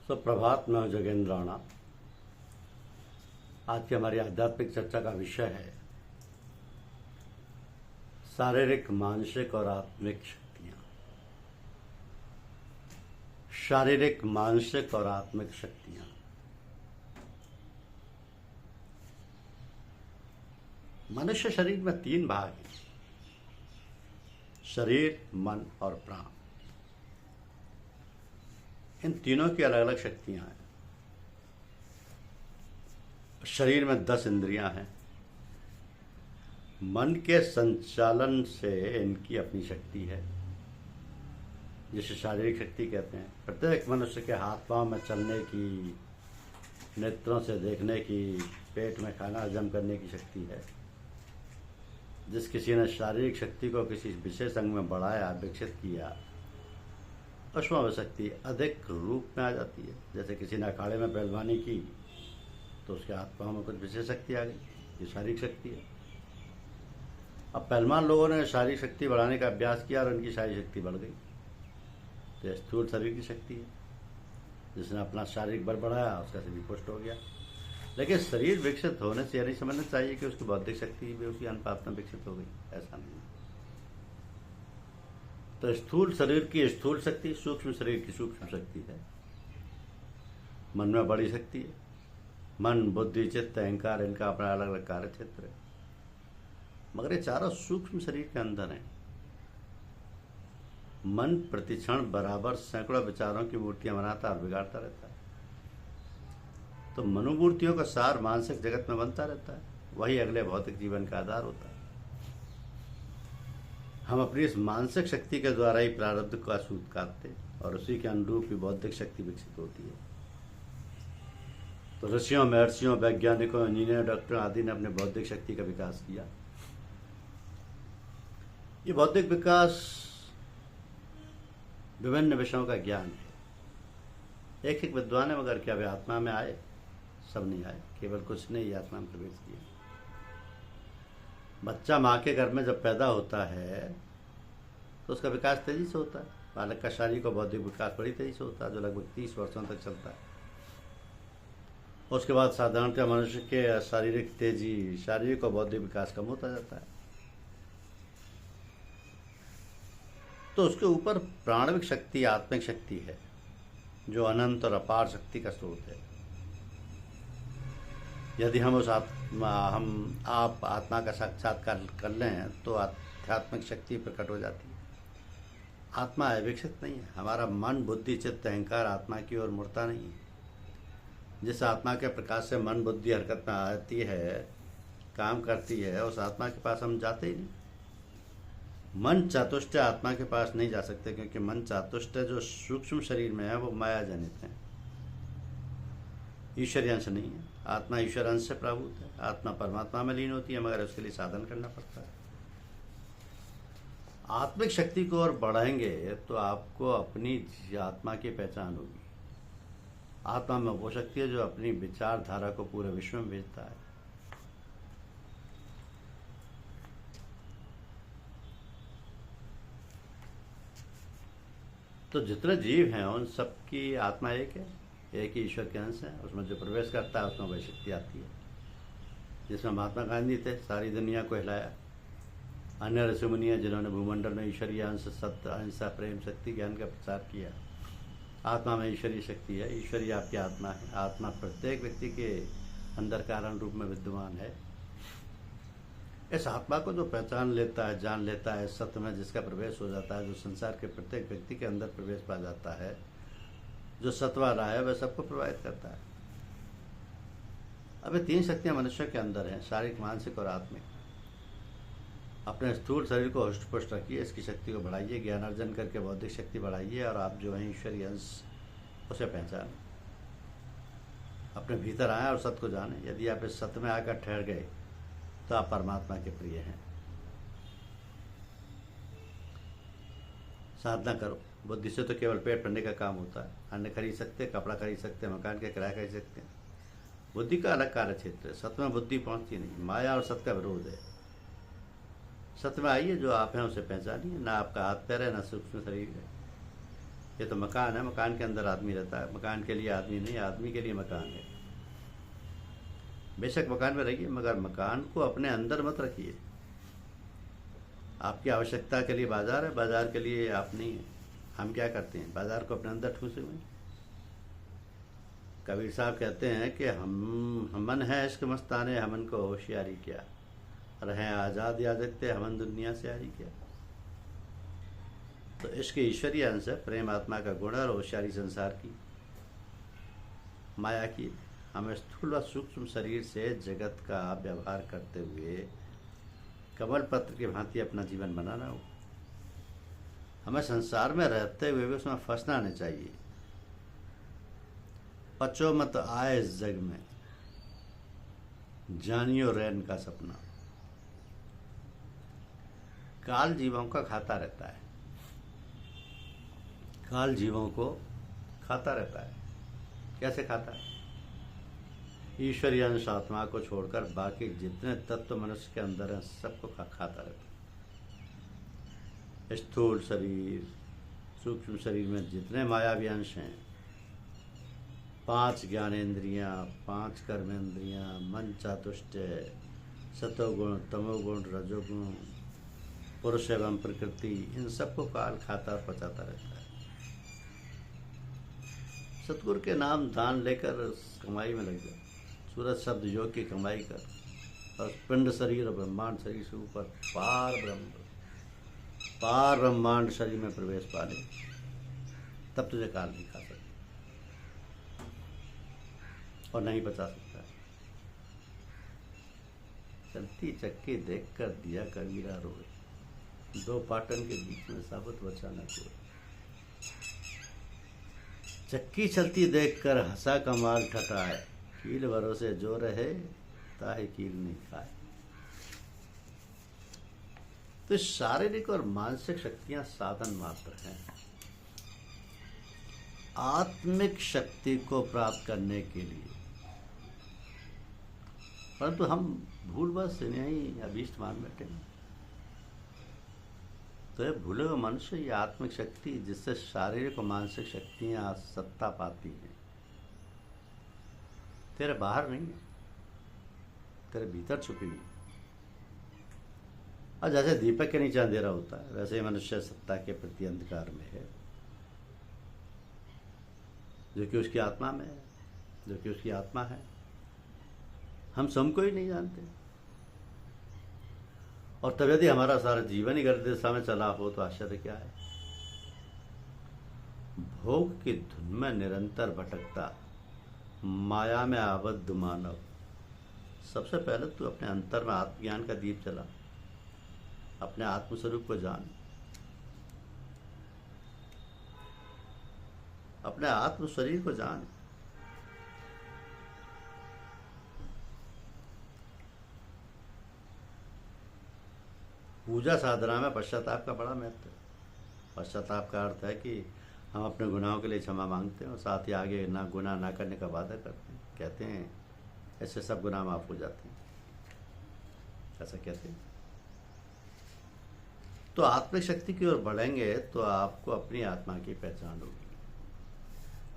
सुप्रभात। मैं हूं जोगेंद्र राणा। आज की हमारी आध्यात्मिक चर्चा का विषय है शारीरिक, मानसिक और आत्मिक शक्तियां। शारीरिक, मानसिक और आत्मिक शक्तियां। मनुष्य शरीर में 3 भाग हैं: शरीर, मन और प्राण। इन तीनों की अलग अलग शक्तियां हैं। शरीर में 10 इंद्रियां हैं। मन के संचालन से इनकी अपनी शक्ति है, जिसे शारीरिक शक्ति कहते हैं। प्रत्येक मनुष्य के हाथ पांव में चलने की, नेत्रों से देखने की, पेट में खाना हजम करने की शक्ति है। जिस किसी ने शारीरिक शक्ति को किसी विशेष अंग में बढ़ाया, विकसित किया, उसमें वह शक्ति अधिक रूप में आ जाती है। जैसे किसी ने अखाड़े में पहलवानी की तो उसके हाथ पांव में कुछ विशेष शक्ति आ गई, ये शारीरिक शक्ति है। अब पहलवान लोगों ने शारीरिक शक्ति बढ़ाने का अभ्यास किया और उनकी शारीरिक शक्ति बढ़ गई, तो स्थूल शरीर की शक्ति है। जिसने अपना शारीरिक बल बढ़ाया उसका शरीर पुष्ट हो गया। लेकिन शरीर विकसित होने से यह नहीं समझना चाहिए कि उसकी बौद्धिक शक्ति भी उसी अनुपात में विकसित हो गई, ऐसा नहीं। तो स्थूल शरीर की स्थूल शक्ति, सूक्ष्म शरीर की सूक्ष्म शक्ति है। मन में बड़ी शक्ति है। मन, बुद्धि, चित्त, अहंकार, इनका अपना अलग अलग कार्य क्षेत्र है, मगर ये चारों सूक्ष्म शरीर के अंदर हैं। मन प्रतिक्षण बराबर सैकड़ों विचारों की मूर्तियां बनाता और बिगाड़ता रहता है। तो मनोमूर्तियों का सार मानसिक जगत में बनता रहता है, वही अगले भौतिक जीवन का आधार होता है। हम अपनी इस मानसिक शक्ति के द्वारा ही प्रारब्ध का सूत काटते और उसी के अनुरूप ही बौद्धिक शक्ति विकसित होती है। तो ऋषियों, महर्षियों, वैज्ञानिकों, इंजीनियर, डॉक्टरों आदि ने अपने बौद्धिक शक्ति का विकास किया। ये बौद्धिक विकास विभिन्न विषयों का ज्ञान है। एक एक विद्वान है, मगर क्या वे आत्मा में आए? सब नहीं आए, केवल कुछ ने ही आत्मा में प्रवेश किया। बच्चा माँ के गर्भ में जब पैदा होता है तो उसका विकास तेजी से होता है। बालक का शारीरिक और बौद्धिक विकास बड़ी तेजी से होता है, जो लगभग 30 वर्षों तक चलता है। उसके बाद साधारणतः मनुष्य के शारीरिक तेजी, शारीरिक और बौद्धिक विकास कम होता जाता है। तो उसके ऊपर प्राणविक शक्ति, आत्मिक शक्ति है, जो अनंत और अपार शक्ति का स्रोत है। यदि हम आप आत्मा का साक्षात्कार कर लें तो आध्यात्मिक शक्ति प्रकट हो जाती है। आत्मा है, विकसित नहीं है। हमारा मन, बुद्धि, चित्त, अहंकार आत्मा की ओर मुड़ता नहीं है। जिस आत्मा के प्रकाश से मन, बुद्धि हरकत में आती है, काम करती है, उस आत्मा के पास हम जाते ही नहीं। मन चातुष्ट आत्मा के पास नहीं जा सकते, क्योंकि मन चातुष्ट जो सूक्ष्म शरीर में है वो माया जनित है, ईश्वरीय अंश नहीं है। आत्मा ईश्वर अंश से प्राभूत है। आत्मा परमात्मा में लीन होती है, मगर उसके लिए साधन करना पड़ता है। आत्मिक शक्ति को और बढ़ाएंगे तो आपको अपनी आत्मा की पहचान होगी। आत्मा में वो शक्ति है जो अपनी विचारधारा को पूरे विश्व में भेजता है। तो जितने जीव हैं उन सबकी आत्मा एक है, एक ही ईश्वर के अंश है। उसमें जो प्रवेश करता है उसमें वही शक्ति आती है। जिसमें महात्मा गांधी थे, सारी दुनिया को हिलाया। अन्य ऋषि मुनि हैं जिन्होंने भूमंडल में ईश्वरीय अंश, सत्य, अहिंसा, प्रेम, शक्ति, ज्ञान का प्रचार किया। आत्मा में ईश्वरीय शक्ति है। ईश्वरीय आपकी आत्मा है। आत्मा प्रत्येक व्यक्ति के अंदर कारण रूप में विद्यमान है। इस आत्मा को जो पहचान लेता है, जान लेता है, सत्य में जिसका प्रवेश हो जाता है, जो संसार के प्रत्येक व्यक्ति के अंदर प्रवेश पा जाता है, जो सत्वा रहा है, वह सबको प्रभावित करता है। अब ये 3 शक्तियां मनुष्य के अंदर हैं: शारीरिक, मानसिक और आत्मिक। अपने स्थूल शरीर को हष्ट पुष्ट रखिए, इसकी शक्ति को बढ़ाइए, ज्ञान अर्जन करके बौद्धिक शक्ति बढ़ाइए, और आप जो है ईश्वरीय अंश उसे पहचानें। अपने भीतर आए और सत्य को जानें। यदि आप इस सत्य में आकर ठहर गए तो आप परमात्मा के प्रिय हैं। साधना करो। बुद्धि से तो केवल पेट भरने का काम होता है। अन्न खरीद सकते, कपड़ा खरीद सकते, मकान के किराया खरीद सकते हैं। बुद्धि का अलग कार्य क्षेत्र है। सत्य में बुद्धि पहुंचती नहीं। माया और सत्य का विरोध है। सत्य में आइए, जो आप हैं उसे पहचानिए। ना आपका हाथ पैर है, ना सूक्ष्म शरीर है। ये तो मकान है, मकान के अंदर आदमी रहता है, मकान के लिए आदमी नहीं, आदमी के लिए मकान है। बेशक मकान में रहिए, मगर मकान को अपने अंदर मत रखिए। आपकी आवश्यकता के लिए बाजार है, बाजार के लिए आप नहीं है। हम क्या करते हैं, बाजार को अपने अंदर ठूसे हुए। कबीर साहब कहते हैं कि हम हमन है इश्क मस्ताने, हमन को होशियारी क्या, रहें आज़ाद या देखते हमन दुनिया से हारी क्या। तो इश्क ईश्वरीय अंश है, प्रेम आत्मा का गुण है, और होशियारी संसार की माया की। हमें स्थूल व सूक्ष्म शरीर से जगत का व्यवहार करते हुए कमल पत्र की भांति अपना जीवन बनाना हो। हमें संसार में रहते हुए भी उसमें फंसना नहीं चाहिए। पचो मत आए इस जग में, जानियो रैन का सपना। काल जीवों का खाता रहता है, काल जीवों को खाता रहता है। कैसे खाता है? ईश्वरीय अंश आत्मा को छोड़कर बाकी जितने तत्व मनुष्य के अंदर हैं सबको खाता रहता है। स्थूल शरीर, सूक्ष्म शरीर में जितने मायावी अंश हैं, 5 ज्ञानेंद्रियां, 5 कर्मेंद्रियां, मन चातुष्टय, सतोगुण, तमोगुण, रजोगुण, पुरुष एवं प्रकृति, इन सबको काल खाता और पचाता रहता है। सतगुरु के नाम दान लेकर कमाई में लग जाओ। सूरज शब्द योग की कमाई कर, और पिंड शरीर और ब्रह्मांड शरीर से ऊपर पार ब्रह्मांड शरीर में प्रवेश पा ले, तब तुझे काल नहीं खा सकता और नहीं बचा सकता। चलती चक्की देखकर दिया कबीरा रोए, 2 पाटन के बीच में साबुत बचा न कोई। चक्की चलती देखकर हंसा कमाल ठटाए, कील भरोसे जो रहे ताहे कील नहीं खाए। तो शारीरिक और मानसिक शक्तियां साधन मात्र हैं। आत्मिक शक्ति को प्राप्त करने के लिए, परंतु हम भूलवश इन्हें अभीष्ट मान बैठे हैं। तो ये भूले हुए मनुष्य, ये आत्मिक शक्ति जिससे शारीरिक और मानसिक शक्तियां सत्ता पाती हैं, तेरे बाहर नहीं है, तेरे भीतर छुपी हुई। और जैसे दीपक के नीचे अंधेरा होता है, वैसे ही मनुष्य सत्ता के प्रति अंधकार में है, जो कि उसकी आत्मा में है, जो कि उसकी आत्मा है। हम स्वयं को ही नहीं जानते। और तब यदि हमारा सारा जीवन ही गलत दिशा में चला हो तो आश्चर्य क्या है। भोग की धुन में निरंतर भटकता माया में आबद्ध मानव, सबसे पहले तू अपने अंतर में आत्मज्ञान का दीप जला, अपने आत्मस्वरूप को जान, अपने आत्म शरीर को जान। पूजा साधना में पश्चाताप का बड़ा महत्व है। पश्चाताप का अर्थ है कि हम अपने गुनाहों के लिए क्षमा मांगते हैं और साथ ही आगे ना गुनाह ना करने का वादा करते हैं। कहते हैं ऐसे सब गुनाह माफ हो जाते हैं, ऐसा कहते हैं। तो आत्मिक शक्ति की ओर बढ़ेंगे तो आपको अपनी आत्मा की पहचान होगी।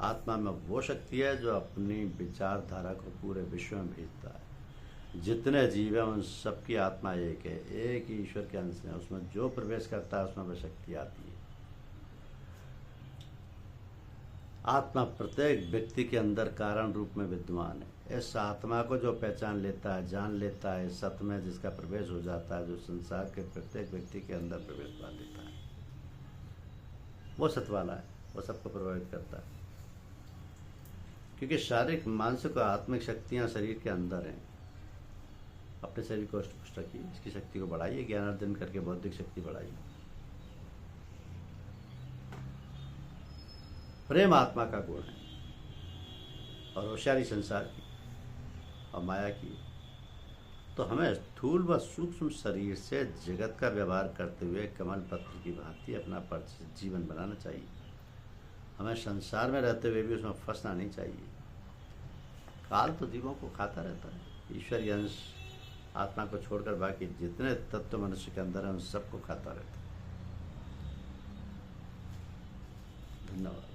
आत्मा में वो शक्ति है जो अपनी विचारधारा को पूरे विश्व में भेजता है। जितने जीव हैं उन सबकी आत्मा एक है, एक ही ईश्वर के अंश है। उसमें जो प्रवेश करता है उसमें वह शक्ति आती है। आत्मा प्रत्येक व्यक्ति के अंदर कारण रूप में विद्यमान है। इस आत्मा को जो पहचान लेता है, जान लेता है, सत्य में जिसका प्रवेश हो जाता है, जो संसार के प्रत्येक व्यक्ति के अंदर प्रवेश पा लेता है, वो सत्य वाला है, वो सबको प्रभावित करता है। क्योंकि शारीरिक, मानसिक और आत्मिक शक्तियां शरीर के अंदर हैं। अपने शरीर को पुष्ट रखिए, इसकी शक्ति को बढ़ाइए, ज्ञानार्जन करके बौद्धिक शक्ति बढ़ाइए। प्रेम आत्मा का गुण है और होशियारी संसार की और माया की। तो हमें स्थूल व सूक्ष्म शरीर से जगत का व्यवहार करते हुए कमल पत्र की भांति अपना जीवन बनाना चाहिए। हमें संसार में रहते हुए भी उसमें फंसना नहीं चाहिए। काल तो जीवों को खाता रहता है। ईश्वरीय अंश आत्मा को छोड़कर बाकी जितने तत्व मनुष्य के अंदर हैं उन सबको खाता रहता है। धन्यवाद।